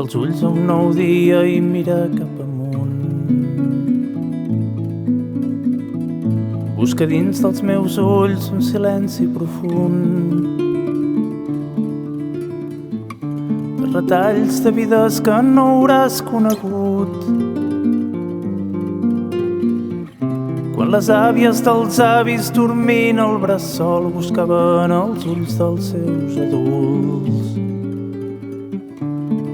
els ulls a un nou dia i mira cap amunt. Busca dins dels meus ulls un silenci profund de retalls de vides que no hauràs conegut. Quan les àvies dels avis dormint al bressol buscaven els ulls dels seus adults.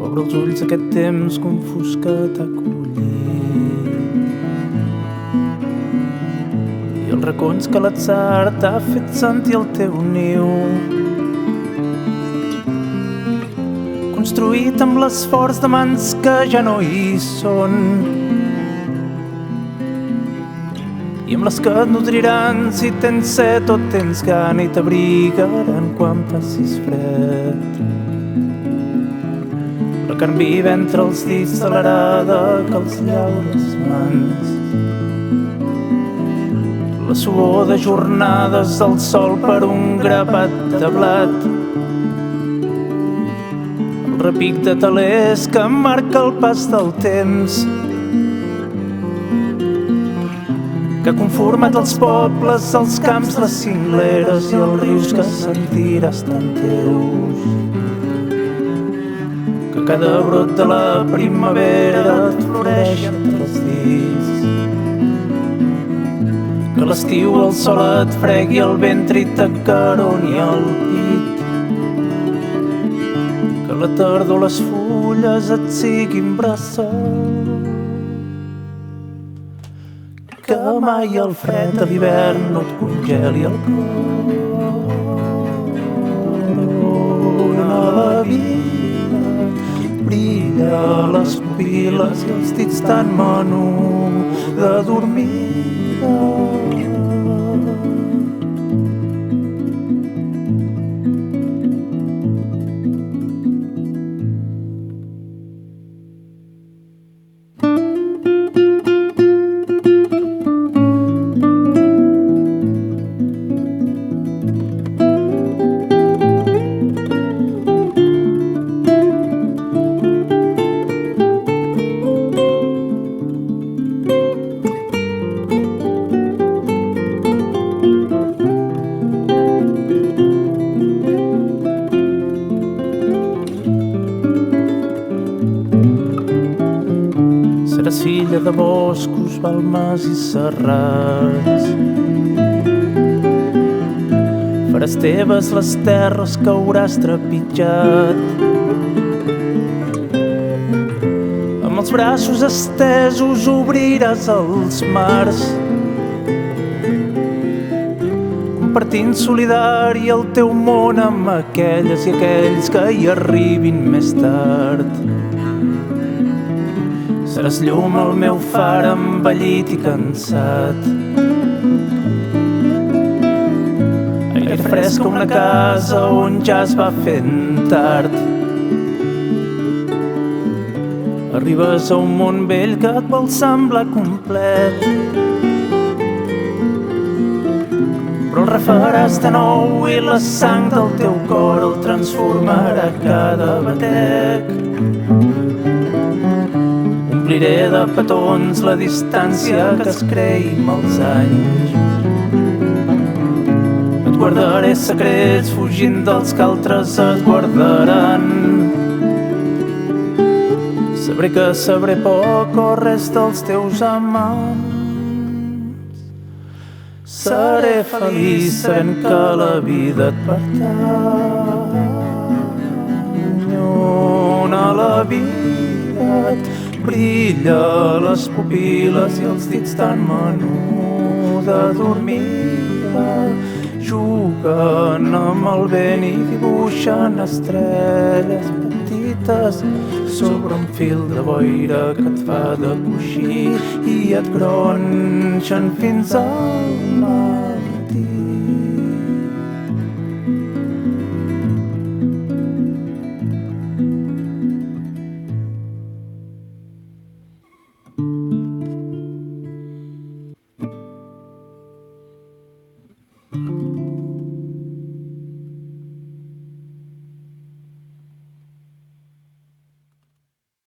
Obre els ulls aquest temps confús que t'ha acollit i els racons que l'atzar t'ha fet sentir el teu niu, construït amb l'esforç de mans que ja no hi són i amb les que et nodriran si tens set o tens gana i t'abrigaran quan passis fred. La carn viva entre els dits de l'arada que els llaures mans, la suor de jornades al sol per un grapat de blat, el repic de talers que marca el pas del temps, que ha conformat els pobles, els camps, les cingleres i els rius que sentiràs tan teus, que cada brot de la primavera et floreix entre els dits, que l'estiu el sol et fregui el ventre i t'acaroni el pit, que la tardor les fulles et siguin bressol, que mai el fred de l'hivern no et congeli el cor. A la vida brilla les pupil·les i els dits tan menut de dormida. Seràs filla de boscos, balmes i serrats. Faràs teves les terres que hauràs trepitjat. Amb els braços estesos obriràs els mars, compartint solidari el teu món amb aquelles i aquells que hi arribin més tard. Seràs llum al meu far envellit i cansat, aire fresc a una casa on ja es va fent tard. Arribes a un món vell que et vol semblar complet, però el refaràs de nou i la sang del teu cor el transformarà cada batec. Ompliré de petons la distància que es creï amb els anys. Et guardaré secrets fugint dels que altres et guardaran. Sabré que sabré poc o res dels teus amants. Seré feliç sabent que la vida et pertany. On a la vida et brilla les pupil·les i els dits tan menut de dormida. Juguen amb el vent i dibuixen estrelles petites sobre un fil de boira que et fa de coixí i et gronxen fins al